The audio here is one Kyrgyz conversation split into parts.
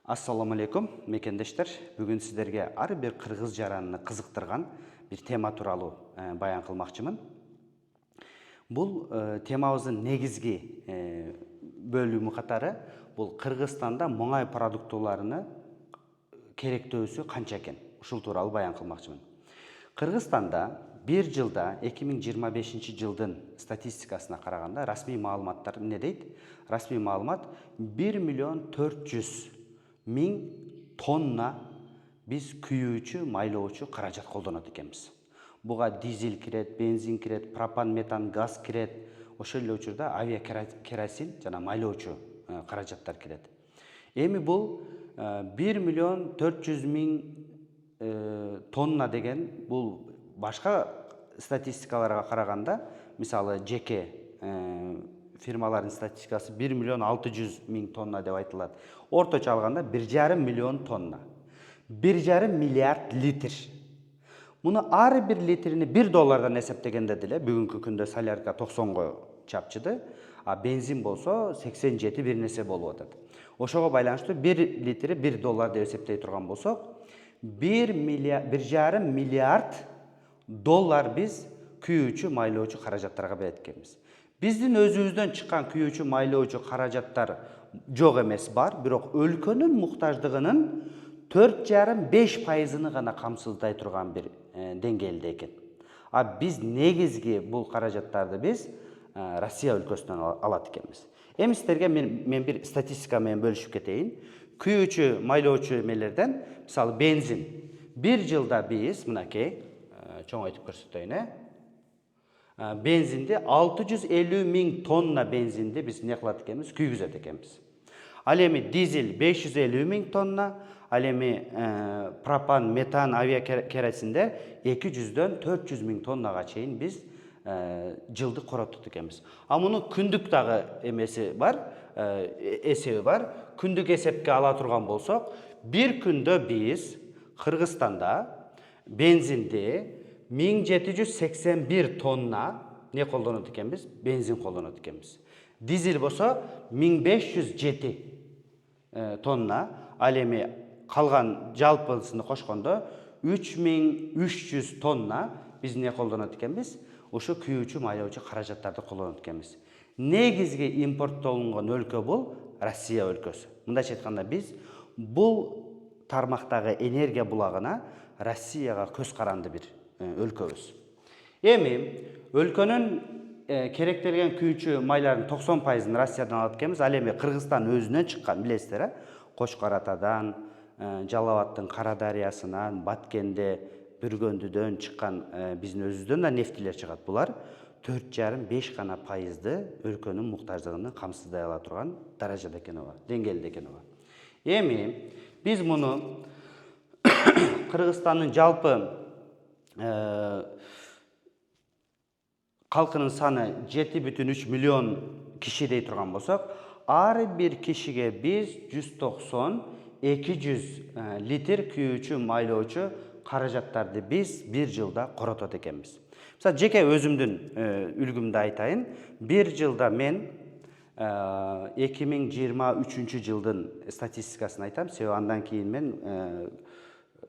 Assalamu алейкум, мекендештер. Бүгін сіздерге ар бір қырғыз жаранını қызықтырған бір тема туралы баян қылмақчымын. Бұл темабыздың негізгі бөлімі қатары бұл Қырғызстанда мұнай продуктыларыны керектөөсү қанша екен. Ушул туралы баян қылмақчымын. Қырғызстанда bir жылда 2025 жылдың статистикасына қарағанда расми маалыматтар не дейді? Расми маалымат 1 миллион 400 миң тонна біз күйүүчү, майлоочу каражат колдонот экенбиз. Буга дизель кирет, бензин кирет, пропан, метан, газ кирет. Ошол эле учурда авиакеросин жана майлоочу каражаттар кирет. Эми бул 1 миллион 400 миң тонна деген бул башка статистикаларга караганда, мисалы жеке фирмалардын статистикасы 1 миллион 600 миң тонна деп айтылат. Орточо алганда 1,5 миллион тонна. 1,5 миллиард литр. Муну ар бир литрини $1 эсептегенде деле бүгүнкү күндө солярка 90го чапчыды, а бензин болсо 87 бир нерсе болуп атат. Ошого байланыштуу 1 литри $1 деп эсептей турган болсок, 1,5 миллиард доллар биз күйүүчү, майлоочу каражаттарга берет экенбиз. Биздин өзүбүздөн чыккан күйүүчү, майлоочу каражаттар жок эмес бар, бирок өлкөнүн муктаждыгынын 4,5% гана камсыздай турган бир деңгээлде экен. А биз негизги бул каражаттарды биз Россия өлкөсүнөн алат экенбиз. Эми сиздерге мен бир статистика менен бөлүшүп кетейин. Күйүүчү, майлоочу эмелерден, мисалы бензин, bir жылда биз мынакей чоңойтуп көрсөтөйүн. Бензинди 650 миң тонна бензинди биз не кылат экенбиз, күйгүзөт экенбиз. Ал эми дизель 550 миң тонна, ал эми пропан, метан, авиакеросиндер 200-дөн 400 миң тоннага чейин биз жылды коротот экенбиз. А мунун күндүк дагы эмеси бар, эсеби бар. Күндүк эсепке ала турган болсок, бир күндө биз Кыргызстанда бензинди 1781 тонна не колдонот экенбиз? Бензин колдонот экенбиз. Дизель болсо 1507 тонна, ал эми калган жалпысыны кошкондо 3300 тонна биз не колдонот экенбиз? Ошо күйүүчү, майлоочу каражаттарды колдонот экенбиз. Негизги импорттолгон өлкө бул Россия өлкөсү. Мындайча айтканда биз бул тармактагы энергия булагына Россияга көз каранды бир өлкөбүз. Эми өлкөнүн керектелген күйүүчү майлардын 90%-ын Россиядан алат экенбиз. Ал эми Кыргызстан өзүнөн чыккан, билесиздер, Кошкор Атадан, Жалал-Абадтын Кара дарыясынан, Баткенде, Бүргөндүдөн чыккан биздин өзүбүздөн да нефтилер чыгат. Булар 4,5 гана пайызды өлкөнүн муктаждыгын камсыздай ала турган даражада экен ова, деңгээлде экен ова. Эми биз муну Кыргызстандын жалпы калкынын саны 7,3 миллион киши дей турган болсок, ар бир кишиге биз 190-200 литр күйүүчү, майлоочу каражаттарды биз бир жылда коротот экенбиз. Мисалы жеке өзүмдүн үлгүмдү айтайын. Бир жылда мен 2023 жылдын статистикасын айтам. Себеби андан кийин мен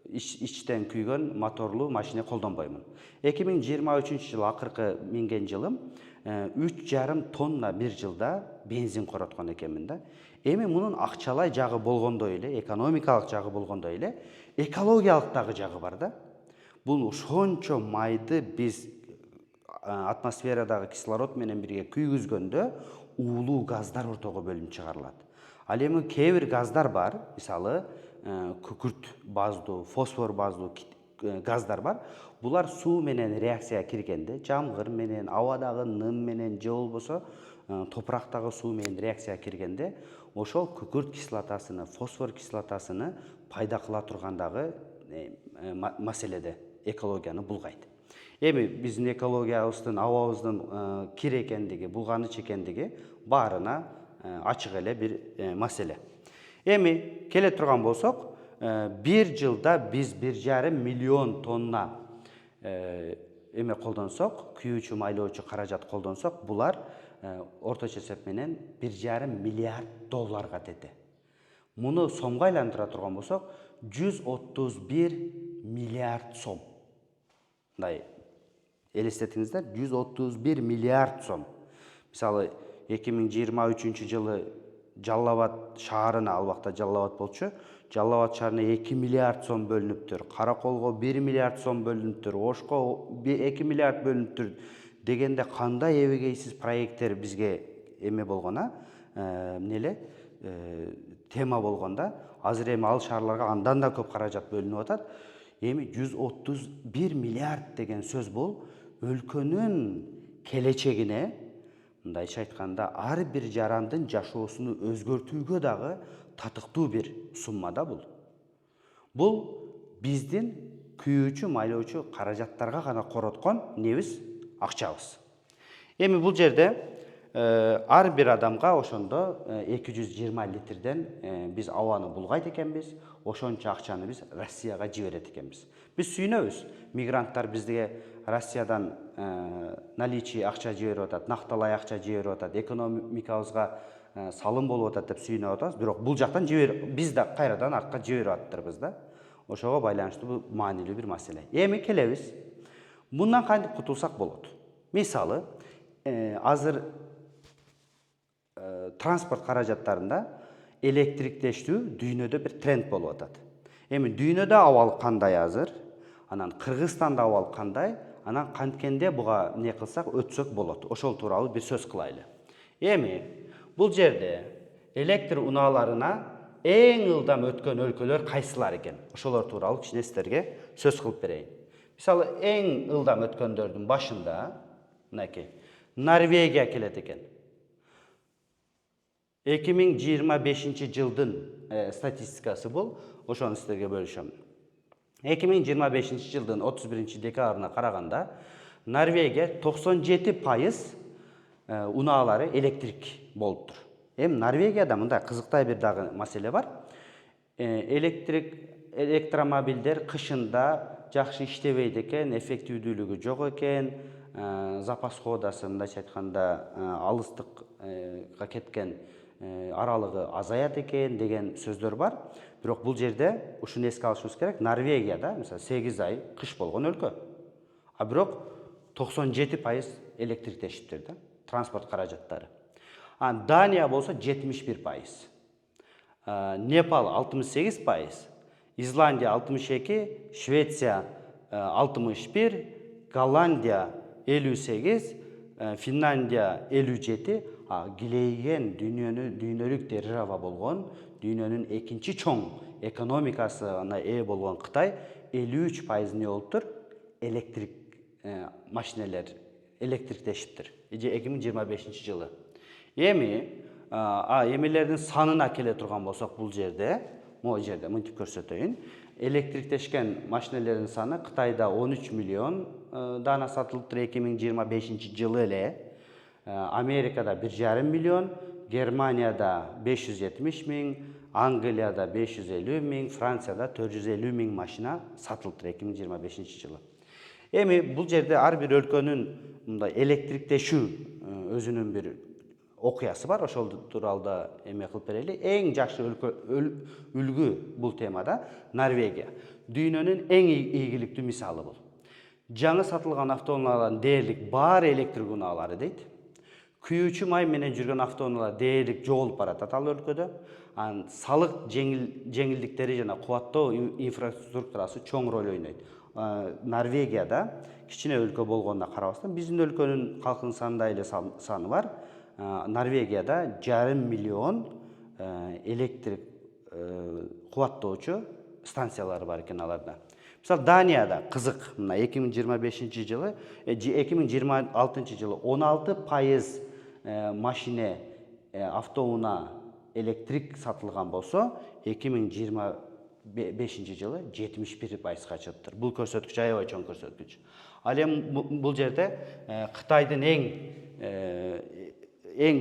ичтен күйгөн моторлуу машина колдонбоймун. 2023 жыл акыркы минген жылым 3,5 тонна бир жылда бензин короткон экенмин да. Эми мунун акчалай жагы болгондой эле, экономикалык жагы болгондой эле, экологиялык дагы жагы бар да. Бул ошончо майды биз атмосферадагы кислород менен бирге күйгүзгөндө уулуу газдар ортого бөлүнүп чыгарылат. Ал эми кээ бир газдар бар, мисалы күкүрт баздуу, фосфор баздуу газдар бар. Булар суу менен реакцияга киргенде, жамгыр менен, абадагы ным менен, же болбосо топурактагы суу менен реакцияга киргенде, ошол күкүрт кислотасыны, фосфор кислотасыны пайда кыла тургандагы маселеде экологияны булгайт. Эми биздин экологиябыздын, абабыздын кир экендиги, булганыч экендиги баарына ачык эле бир маселе. Эми келе турган болсок, бир жылда биз 1,5 миллион тонна эме колдонсок, күйүүчү, майлоочу каражат колдонсок, булар орточо эсеп менен 1,5 миллиард долларга тете. Муну сомго айландыра турган болсок, 131 миллиард сом. Мындай элестетиңиздер, 131 миллиард сом. Мисалы, 2023 жылы Жалал Абад шаарына, ал убакта Жалал Абад болчу, Жалал Абад шаарына 2 миллиард сом бөлүнүптүр, Караколго 1 миллиард сом бөлүнүптүр, Ошко 2 миллиард бөлүнүптүр дегенде кандай эбегейсиз проекттер бизге эме болгон, тема болгонда, азыр эми ал шаарларга андан да көп каражат бөлүнүп атат. Эми 131 миллиард деген сөз бул өлкөнүн келечегине, мындайча айтканда, ар бир жарандын жашоосуну өзгөртүүгө дагы татыктуу бир сумма да бул. Бул биздин күйүүчү, майлоочу каражаттарга гана короткон небиз, акчабыз. Эми бул жерде ар бир адамга ошондо 220 литрден биз абаны булгайт экенбиз, ошончо акчаны биз Россияга жиберет экенбиз. Биз сүйүнөбүз, мигранттар бизге Россиядан наличие акча жиберип атат, накталай акча жиберип атат, экономикабызга салым болуп атат деп сүйүнүп атабыз. Бирок бул жактан биз да кайрадан артка жиберип атырбыз да. Ошого байланыштуу бул маанилүү бир маселе. Эми келебиз. Мындан кантип кутулсак болот? Мисалы, азыр транспорт каражаттарында электриктештүү дүйнөдө бир тренд болуп атат. Эми дүйнөдө абал кандай азыр, анан Кыргызстанда абал кандай, анан канткенде буга эмне кылсак өтсөк болот. Ошол тууралуу бир сөз кылайлы. Эми бул жерде электр унааларына эң ылдам өткөн өлкөлөр кайсылар экен? Ошолор тууралуу кичине сиздерге сөз кылып берейин. Мисалы, эң ылдам өткөндөрдүн башында мынакей Норвегия келет экен. 2025 жылдын статистикасы бул, ошону сиздерге бөлүшөм. 2025 жылдын 31 декабрына караганда Норвегия 97% унаалары электрик болуптур. Эми Норвегияда мындай кызыктай бир дагы маселе бар. Электромобилдер кышында жакшы иштебейт экен, эффективдүүлүгү жок экен, запас ходасы, мындайча айтканда, алыстыкка кеткен аралыгы азаят экен деген сөздөр бар. Бирок бул жерде ушуну эске алышыбыз керек. Норвегияда, мисалы, 8 ай кыш болгон өлкө. А бирок 97% электриктешиптир да, транспорт каражаттары. Дания болсо 71%. Непал 68%, Исландия 62%, Швеция 61%, Голландия 58%, Финляндия 57%, килейген дүйнөлүк держава болгон, дүйнөнүн экинчи чоң экономикасына ээ болгон Кытай 53% не болуптур? Электрик машинелер электриктешиптир 2025 жылы. Эми эмелердин санына келе турган болсок, бул жерде, могу жерде мынтип көрсөтөйүн. Электриктешкен машинелердин саны Кытайда 13 миллион дана сатылыптыр 2025 жылы эле. Америкада 1,5 миллион, Германияда 570 миң, Англияда 550 миң, Францияда 450 миң машина сатылыптыр 2025 жылы. Эми бул жерде ар бир өлкөнүн мындай электриктешүү өзүнүн бир окуясы бар. Ошол тууралуу да эме кылып берели. Эң жакшы үлгү бул темада Норвегия. Дүйнөнүн эң ийгиликтүү мисалы бул. Жаңы сатылган автоунаалардын дээрлик баары электрик унаалары дейт. Күйүүчү май менен жүргөн автоунаалар дээрлик жоголуп баратат ал өлкөдө. Салык жеңилдиктери жана кубаттоо инфраструктурасы чоң роль ойнойт. Норвегияда кичине өлкө болгонуна карабастан, биздин өлкөнүн калкынын санындай эле саны бар. Норвегияда 1,5 миллион электрик кубаттоочу станциялары бар экен аларда. Мисалы, Данияда кызык, мына 2025 жылы, 2026 жылы 16% машине автоунаа электрик сатылган болсо, 2025 жылы 71%га чыгыптыр. Бул көрсөткүч аябай чоң көрсөткүч. Ал эми бул жерде Кытайдын эң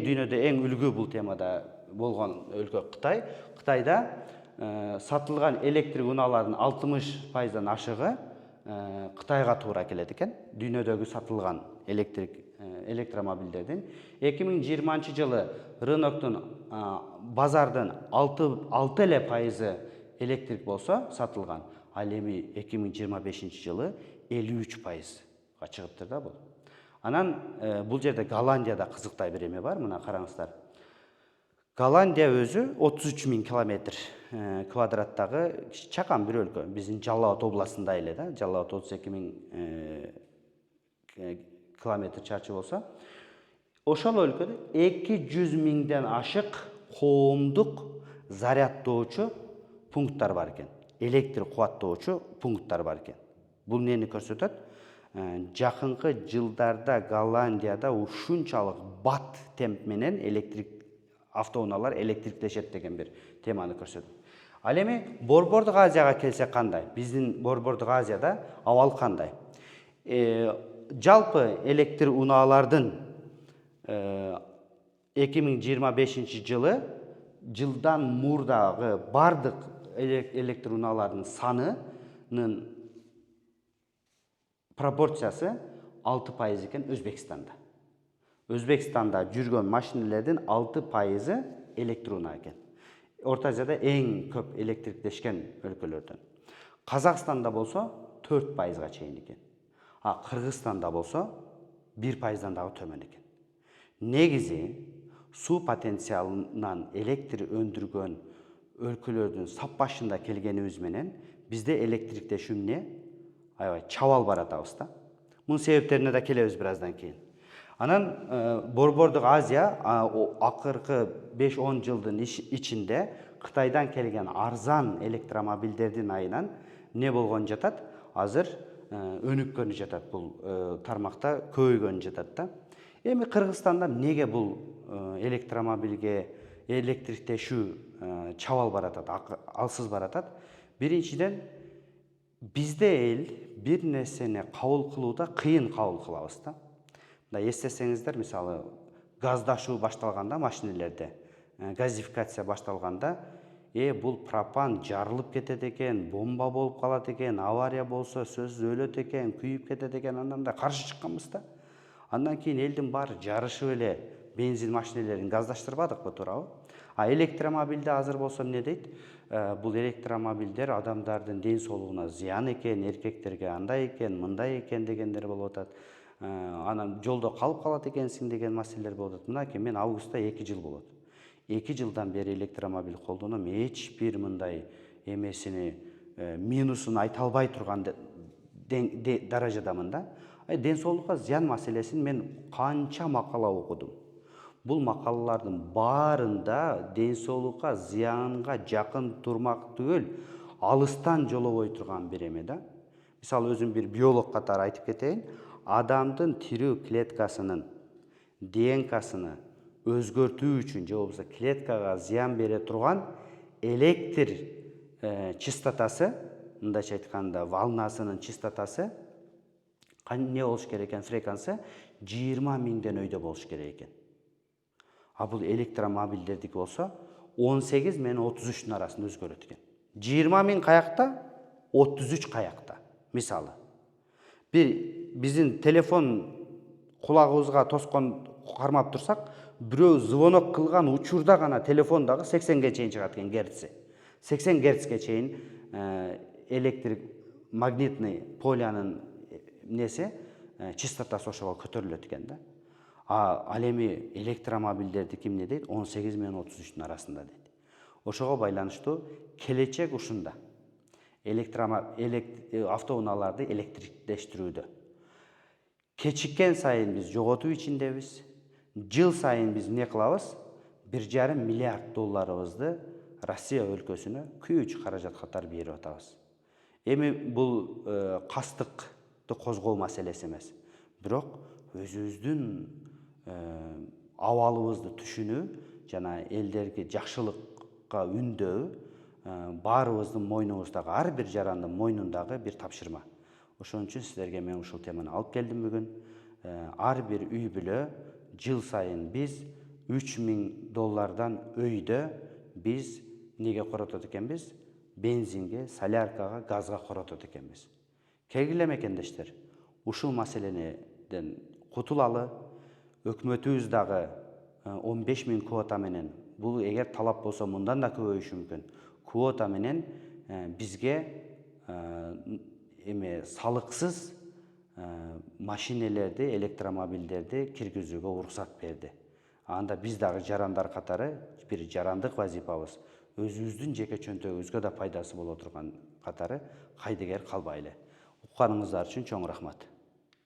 дүйнөдө эң үлгү бул темада болгон өлкө Кытай. Кытайда сатылган электрик унаалардын 60%дан ашыгы Кытайга туура келет экен. Дүйнөдөгү сатылган электромобилдердин 2020 жылы рыноктун базардын 6 эле пайызы электрик болсо сатылган, ал эми 2025 жылы 53%га чыгыптыр да бул. Анан бул жерде Голландияда кызыктай бир эме бар, мына караңыздар. Голландия өзү 33.000 километр квадраттагы чакан бир өлкө. Биздин Жалал Абад областында эле да, Жалал Абад 32.000 километр чарчы болсо, ошол өлкөдө 200.000ден ашык коомдук заряддоочу пункттар бар экен. Электр кубаттоочу пункттар бар экен. Бул нени көрсөтөт? Жакынкы жылдарда Голландияда ушунчалык бат темп менен автоунаалар электриктешет деген бир теманы көрсөтөт. Ал эми Борбордук Азияга келсек кандай? Биздин Борбордук Азияда абал кандай? Жалпы электр унаалардын 2025 жылдан мурдагы бардык электр унаалардын санынын пропорциясы 6% экен Өзбекстанда. Өзбекстанда жүргөн машинелердин 6% электр унаа экен. Орта Азияда эң көп электриктешкен өлкөлөрдөн. Казакстанда болсо 4%га чейин экен. Кыргызстанда болсо 1%дан дагы төмөн экен. Негизи суу потенциалынан электр өндүргөн өлкөлөрдүн сап башында келгенибиз менен бизде электриктешүү эмне? Аябай чабал баратабыз да. Мунун себептерине да келебиз бираздан кийин. Анан Борбордук Азия акыркы 5-10 жылдын ичинде Кытайдан келген арзан электромобилдердин айынан не болгон жатат? Азыр өнүккөнү жатат, бул тармакта көбөйгөнү жатат да. Эми Кыргызстанда неге бул электромобилге электриктешүү чабал баратат, алсыз баратат? Биринчиден, бизде эл бир нерсени кабыл кылууда кыйын кабыл кылабыз да. Мында эстесеңиздер, мисалы, газдашуу башталганда машинелерде, газификация башталганда, бул пропан жарылып кетет экен, бомба болуп калат экен, авария болсо сөзсүз өлөт экен, күйүп кетет экен, андан да каршы чыкканбыз да. Андан кийин элдин баары жарышып эле бензин машинелерин газдаштырбадыкпы, туурабы? Электромобилде азыр болсо эмне дейт? Бул электромобилдер адамдардын ден соолугуна зыян экен, эркектерге андай экен, мындай экен дегендер болуп атат. Анан жолдо калып калат экенсиң деген маселелер болуп атат. Мынакей мен августта 2 жыл болот. 2 жылдан бери электромобиль колдоном, эч бир мындай эмесини минусун айта албай турган даражадамын да. Ден соолукка зыян маселесин мен канча макала окудум. Бул макалалардын баарында ден соолукка зыянга жакын турмак түгүл, алыстан жолобой турган бир эме да. Мисалы, өзүм бир биолог катары айтып кетейин. Адамдын тирүү клеткасынын ДНК-сыны өзгөртүү үчүн, же болбосо клеткага зыян бере турган электр частотасы, мындайча айтканда волнасынын частотасы не болуш керек экен? Фреквенция 20.000ден өйдө болуш керек экен. Бул электромобилдердики болсо 18 менен 33-тün арасында өзгөрөт экен. 20.000 каякта, 33 каякта. Мисалы, биздин телефон кулагыбызга тоскон кармап турсак, бирөө звонок кылган учурда гана телефондагы 80ге чейин чыгат экен герци. 80 герцке чейин электрик магнитный полянын несе частотасы ошого көтөрүлөт экен да. Ал эми электромобилдердики эмне дейт? 18 менен 33-тün арасында дейт. Ошого байланыштуу келечек ушунда. Автоунааларды электриктештирүүдө. Кечиккен сайын биз жоготуу ичиндебиз. Жыл сайын биз эмне кылабыз? $1,5 миллиард Россия өлкөсүнө күйүүчү каражат катары берип атабыз. Эми бул кастыкты козгоо маселеси эмес. Бирок өзүбүздүн абалыбызды түшүнүү жана элдерге жакшылыкка үндөүү баарыбыздын мойнубуздагы, ар бир жарандын мойнундагы бир тапшырма. Ошон үчүн сиздерге мен ушул теманы алып келдим бүгүн. Ар бир үй бүлө жыл сайын биз $3,000 өйдө биз неге коротот экенбиз? Бензинге, соляркага, газга коротот экенбиз. Келгиле мекендештер, ушул маселеден кутулалы. Өкмөтүбүз дагы 15.000 квота менен бул эгер талап болсо мындан да көбөйүшү мүмкүн. Квота менен бизге эме салыксыз машинелерди, электромобилдерди киргизүүгө уруксат берди. Анда биз дагы жарандар катары бир жарандык вазифабыз. Өзүбүздүн жеке чөнтөгүбүзгө да пайдасы боло турган катары кайдыгер калбайлы. Укканыңыздар үчүн чоң рахмат.